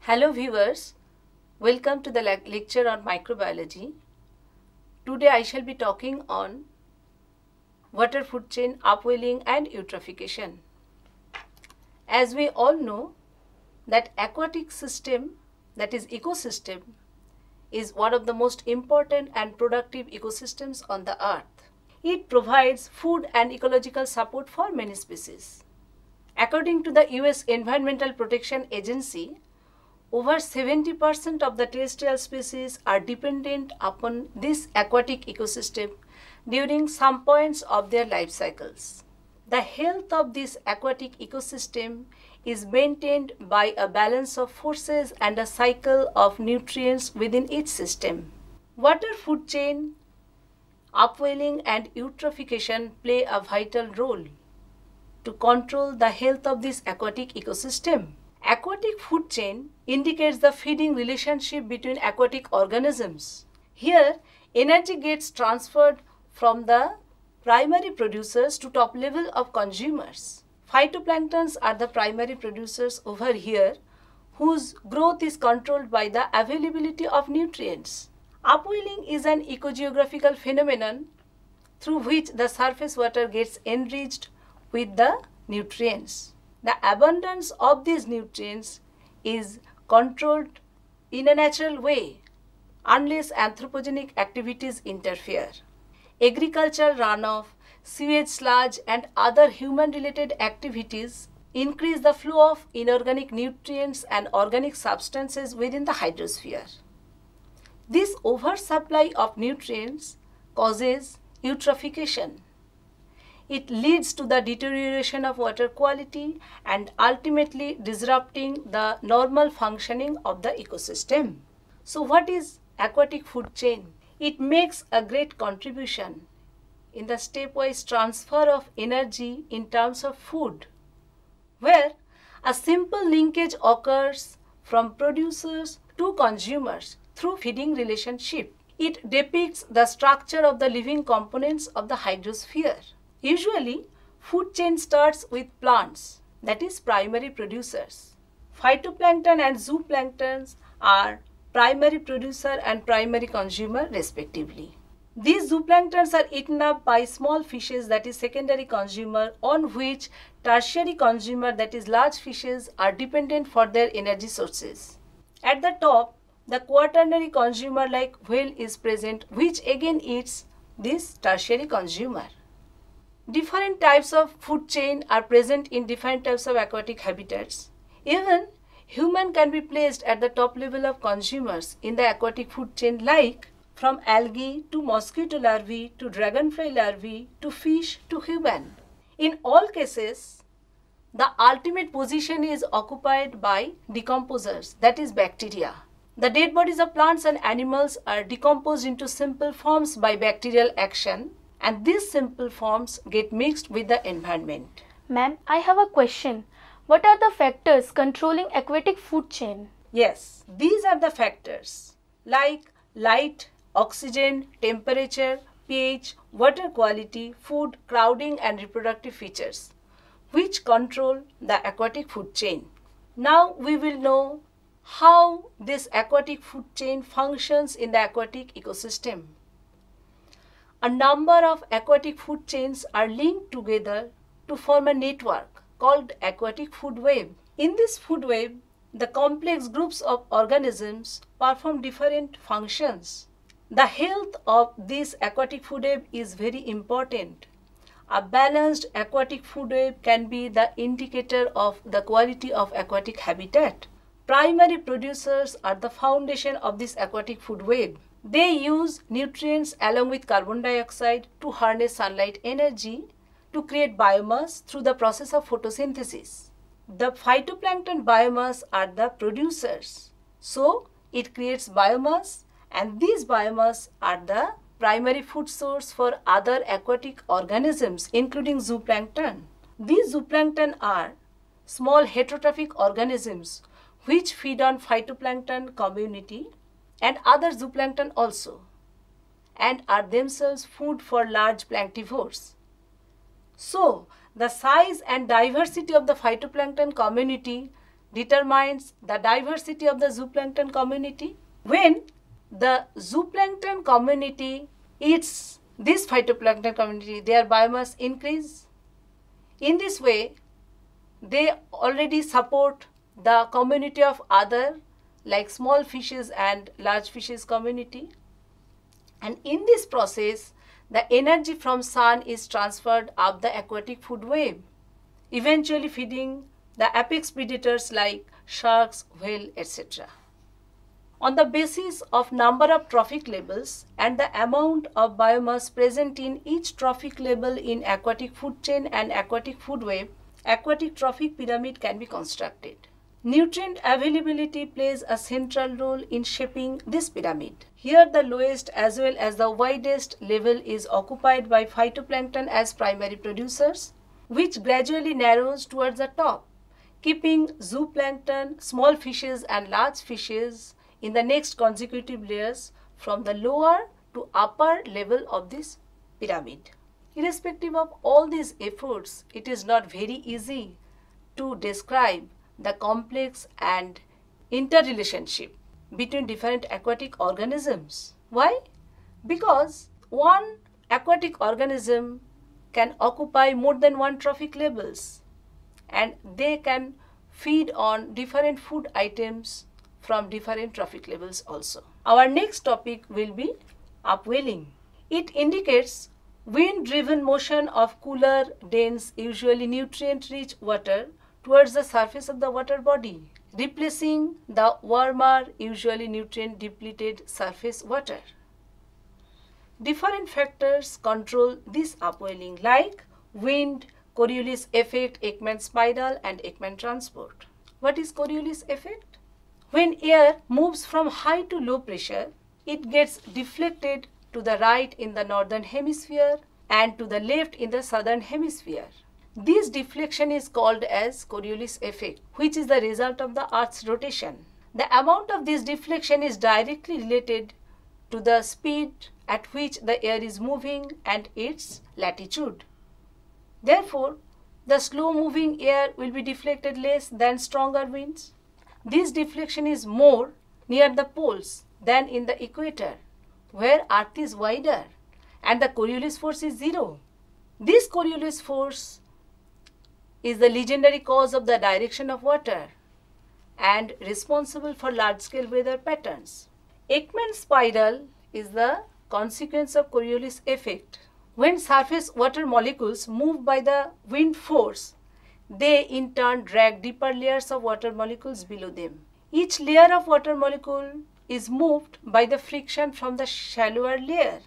Hello viewers, welcome to the lecture on microbiology. Today I shall be talking on water food chain, upwelling and eutrophication. As we all know that aquatic system, that is ecosystem, is one of the most important and productive ecosystems on the earth. It provides food and ecological support for many species. According to the US Environmental Protection Agency, over 70% of the terrestrial species are dependent upon this aquatic ecosystem during some points of their life cycles. The health of this aquatic ecosystem is maintained by a balance of forces and a cycle of nutrients within each system. Water food chain, upwelling and eutrophication play a vital role to control the health of this aquatic ecosystem. Aquatic food chain indicates the feeding relationship between aquatic organisms. Here, energy gets transferred from the primary producers to top level of consumers. Phytoplanktons are the primary producers over here, whose growth is controlled by the availability of nutrients. Upwelling is an ecogeographical phenomenon through which the surface water gets enriched with the nutrients. The abundance of these nutrients is controlled in a natural way unless anthropogenic activities interfere. Agricultural runoff, sewage sludge and other human-related activities increase the flow of inorganic nutrients and organic substances within the hydrosphere. This oversupply of nutrients causes eutrophication. It leads to the deterioration of water quality and ultimately disrupting the normal functioning of the ecosystem. So what is aquatic food chain? It makes a great contribution in the stepwise transfer of energy in terms of food, where a simple linkage occurs from producers to consumers through feeding relationship. It depicts the structure of the living components of the hydrosphere. Usually, food chain starts with plants, that is primary producers. Phytoplankton and zooplanktons are primary producer and primary consumer respectively. These zooplanktons are eaten up by small fishes, that is secondary consumer, on which tertiary consumer, that is large fishes, are dependent for their energy sources. At the top, the quaternary consumer like whale is present, which again eats this tertiary consumer. Different types of food chain are present in different types of aquatic habitats. Even human can be placed at the top level of consumers in the aquatic food chain, like from algae to mosquito larvae to dragonfly larvae to fish to human. In all cases, the ultimate position is occupied by decomposers, that is bacteria. The dead bodies of plants and animals are decomposed into simple forms by bacterial action, and these simple forms get mixed with the environment. Ma'am, I have a question. What are the factors controlling aquatic food chain? Yes, these are the factors like light, oxygen, temperature, pH, water quality, food, crowding and reproductive features, which control the aquatic food chain. Now we will know how this aquatic food chain functions in the aquatic ecosystem. A number of aquatic food chains are linked together to form a network called aquatic food web. In this food web, the complex groups of organisms perform different functions. The health of this aquatic food web is very important. A balanced aquatic food web can be the indicator of the quality of aquatic habitat. Primary producers are the foundation of this aquatic food web. They use nutrients along with carbon dioxide to harness sunlight energy to create biomass through the process of photosynthesis. The phytoplankton biomass are the producers. So, it creates biomass, and these biomass are the primary food source for other aquatic organisms including zooplankton. These zooplankton are small heterotrophic organisms which feed on phytoplankton community and other zooplankton also, and are themselves food for large planktivores. So, the size and diversity of the phytoplankton community determines the diversity of the zooplankton community. When the zooplankton community eats this phytoplankton community, their biomass increase. In this way, they already support the community of other like small fishes and large fishes community. And in this process, the energy from sun is transferred up the aquatic food web, eventually feeding the apex predators like sharks, whale, etc. On the basis of number of trophic levels and the amount of biomass present in each trophic level in aquatic food chain and aquatic food web, aquatic trophic pyramid can be constructed. Nutrient availability plays a central role in shaping this pyramid. Here the lowest as well as the widest level is occupied by phytoplankton as primary producers, which gradually narrows towards the top, keeping zooplankton, small fishes and large fishes in the next consecutive layers from the lower to upper level of this pyramid. Irrespective of all these efforts, it is not very easy to describe the complex and interrelationship between different aquatic organisms. Why? Because one aquatic organism can occupy more than one trophic levels and they can feed on different food items from different trophic levels also. Our next topic will be upwelling. It indicates wind-driven motion of cooler, dense, usually nutrient-rich water towards the surface of the water body, replacing the warmer, usually nutrient-depleted surface water. Different factors control this upwelling like wind, Coriolis effect, Ekman spiral and Ekman transport. What is Coriolis effect? When air moves from high to low pressure, it gets deflected to the right in the northern hemisphere and to the left in the southern hemisphere. This deflection is called as Coriolis effect, which is the result of the Earth's rotation. The amount of this deflection is directly related to the speed at which the air is moving and its latitude. Therefore, the slow-moving air will be deflected less than stronger winds. This deflection is more near the poles than in the equator, where Earth is wider and the Coriolis force is zero. This Coriolis force is the legendary cause of the direction of water and responsible for large-scale weather patterns. Ekman spiral is the consequence of Coriolis effect. When surface water molecules move by the wind force, they in turn drag deeper layers of water molecules below them. Each layer of water molecule is moved by the friction from the shallower layer,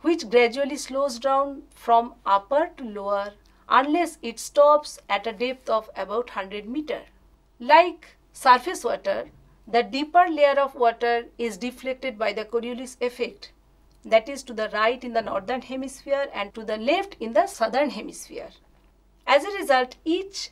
which gradually slows down from upper to lower unless it stops at a depth of about 100 meters. Like surface water, the deeper layer of water is deflected by the Coriolis effect, that is to the right in the northern hemisphere and to the left in the southern hemisphere. As a result, each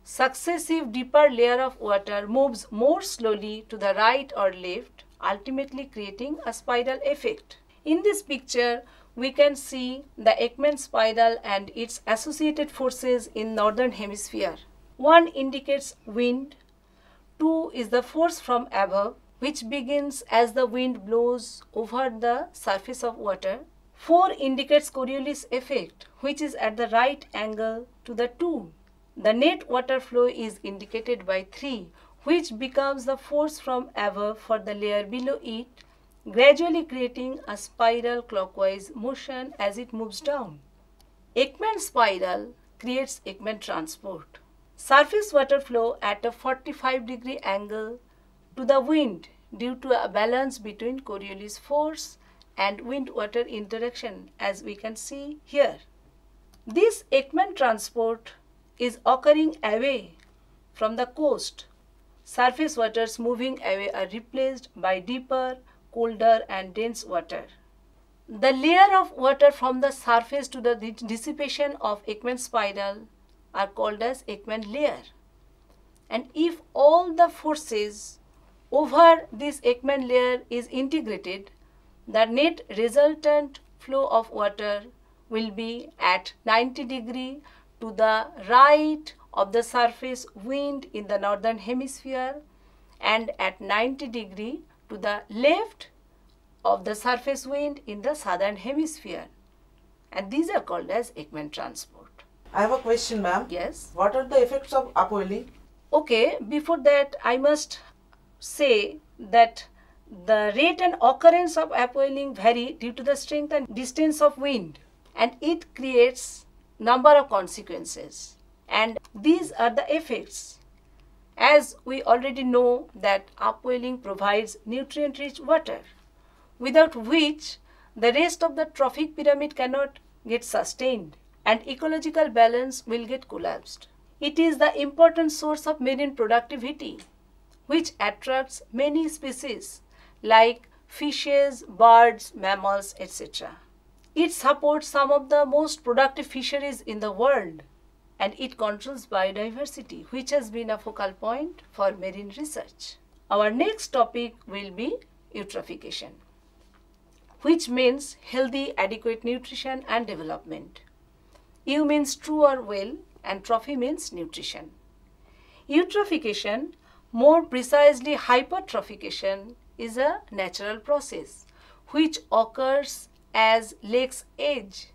successive deeper layer of water moves more slowly to the right or left, ultimately creating a spiral effect. In this picture, we can see the Ekman spiral and its associated forces in northern hemisphere. 1 indicates wind, 2 is the force from above, which begins as the wind blows over the surface of water. 4 indicates Coriolis effect, which is at the right angle to the 2. The net water flow is indicated by 3, which becomes the force from above for the layer below it, gradually creating a spiral clockwise motion as it moves down. Ekman spiral creates Ekman transport. Surface water flow at a 45-degree angle to the wind due to a balance between Coriolis force and wind-water interaction, as we can see here. This Ekman transport is occurring away from the coast. Surface waters moving away are replaced by deeper, colder and dense water. The layer of water from the surface to the dissipation of Ekman spiral are called as Ekman layer. And if all the forces over this Ekman layer is integrated, the net resultant flow of water will be at 90 degree to the right of the surface wind in the northern hemisphere and at 90 degree to the left of the surface wind in the southern hemisphere. And these are called as Ekman transport. I have a question, ma'am. Yes. What are the effects of upwelling? Okay, before that I must say that the rate and occurrence of upwelling vary due to the strength and distance of wind, and it creates number of consequences, and these are the effects. As we already know that upwelling provides nutrient-rich water, without which the rest of the trophic pyramid cannot get sustained and ecological balance will get collapsed. It is the important source of marine productivity, which attracts many species like fishes, birds, mammals, etc. It supports some of the most productive fisheries in the world, and it controls biodiversity, which has been a focal point for marine research. Our next topic will be eutrophication, which means healthy, adequate nutrition and development. Eu means true or well, and trophy means nutrition. Eutrophication, more precisely hypertrophication, is a natural process which occurs as lake's age,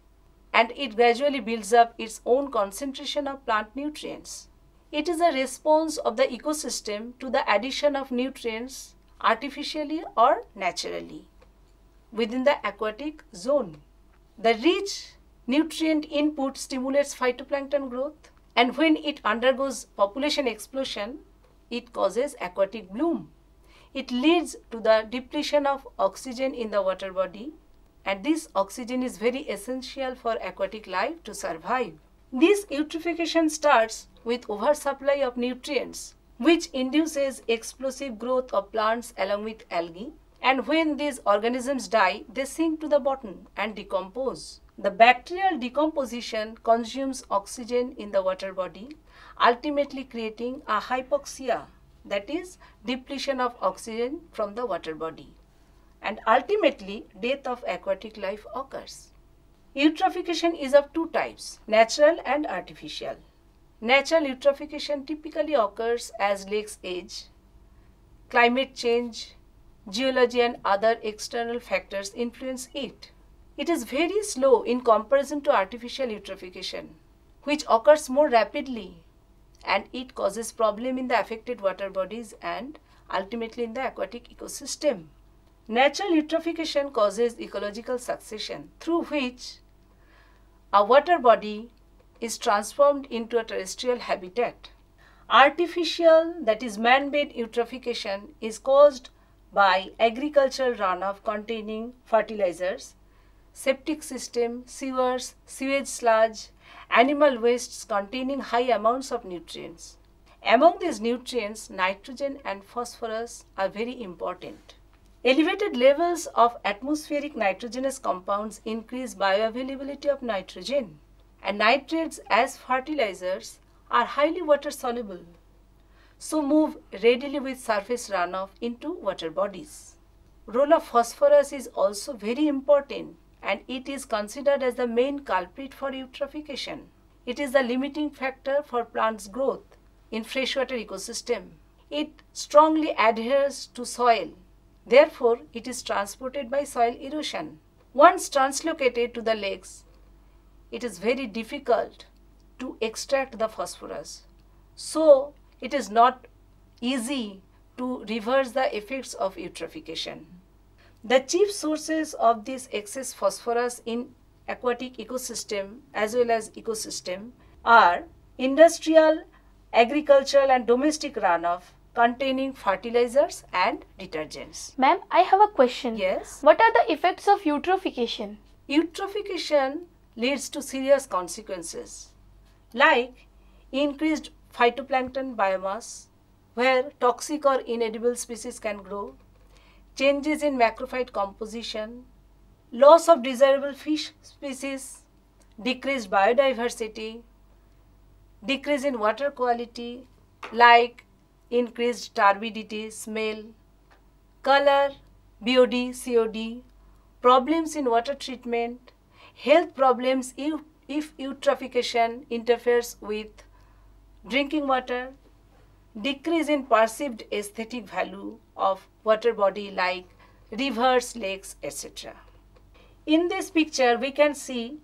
and it gradually builds up its own concentration of plant nutrients. It is a response of the ecosystem to the addition of nutrients artificially or naturally within the aquatic zone. The rich nutrient input stimulates phytoplankton growth, and when it undergoes population explosion, it causes aquatic bloom. It leads to the depletion of oxygen in the water body, and this oxygen is very essential for aquatic life to survive. This eutrophication starts with oversupply of nutrients, which induces explosive growth of plants along with algae, and when these organisms die, they sink to the bottom and decompose. The bacterial decomposition consumes oxygen in the water body, ultimately creating a hypoxia, that is, depletion of oxygen from the water body, and ultimately death of aquatic life occurs. Eutrophication is of two types, natural and artificial. Natural eutrophication typically occurs as lake's age. Climate change, geology and other external factors influence it. It is very slow in comparison to artificial eutrophication, which occurs more rapidly, and it causes problem in the affected water bodies and ultimately in the aquatic ecosystem. Natural eutrophication causes ecological succession, through which a water body is transformed into a terrestrial habitat. Artificial, that is man-made eutrophication, is caused by agricultural runoff containing fertilizers, septic system, sewers, sewage sludge, animal wastes containing high amounts of nutrients. Among these nutrients, nitrogen and phosphorus are very important. Elevated levels of atmospheric nitrogenous compounds increase bioavailability of nitrogen, and nitrates as fertilizers are highly water soluble, so move readily with surface runoff into water bodies. Role of phosphorus is also very important, and it is considered as the main culprit for eutrophication. It is the limiting factor for plants' growth in freshwater ecosystem. It strongly adheres to soil. Therefore, it is transported by soil erosion. Once translocated to the lakes, it is very difficult to extract the phosphorus. So, it is not easy to reverse the effects of eutrophication. The chief sources of this excess phosphorus in aquatic ecosystem as well as ecosystem are industrial, agricultural and domestic runoff containing fertilizers and detergents. Ma'am, I have a question. Yes. What are the effects of eutrophication? Eutrophication leads to serious consequences like increased phytoplankton biomass, where toxic or inedible species can grow, changes in macrophyte composition, loss of desirable fish species, decreased biodiversity, decrease in water quality like increased turbidity, smell, color, BOD, COD, problems in water treatment, health problems if eutrophication interferes with drinking water, decrease in perceived aesthetic value of water body like rivers, lakes, etc. In this picture, we can see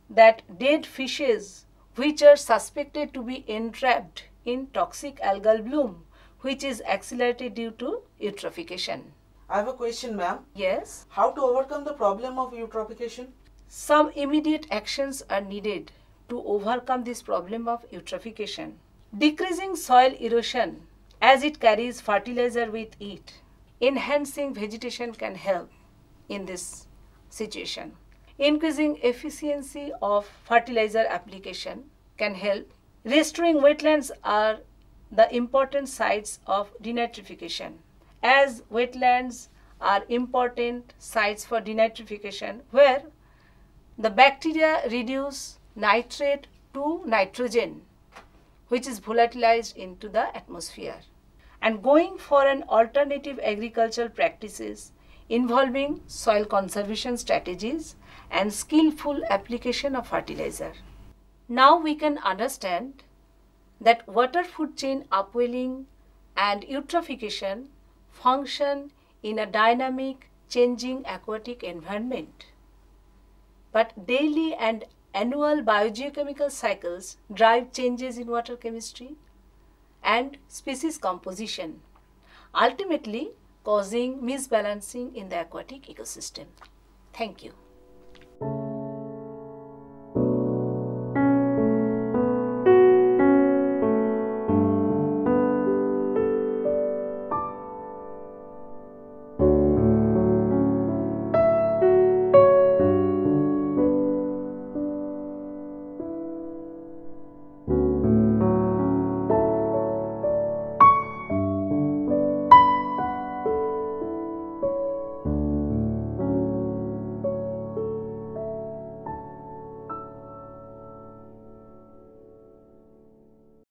that dead fishes which are suspected to be entrapped in toxic algal bloom, which is accelerated due to eutrophication. I have a question, ma'am. Yes. How to overcome the problem of eutrophication? Some immediate actions are needed to overcome this problem of eutrophication. Decreasing soil erosion as it carries fertilizer with it. Enhancing vegetation can help in this situation. Increasing efficiency of fertilizer application can help. Restoring wetlands are the important sites of denitrification, as wetlands are important sites for denitrification where the bacteria reduce nitrate to nitrogen, which is volatilized into the atmosphere. And going for an alternative agricultural practices involving soil conservation strategies and skillful application of fertilizer. Now we can understand that water food chain upwelling and eutrophication function in a dynamic, changing aquatic environment. But daily and annual biogeochemical cycles drive changes in water chemistry and species composition, ultimately causing misbalancing in the aquatic ecosystem. Thank you.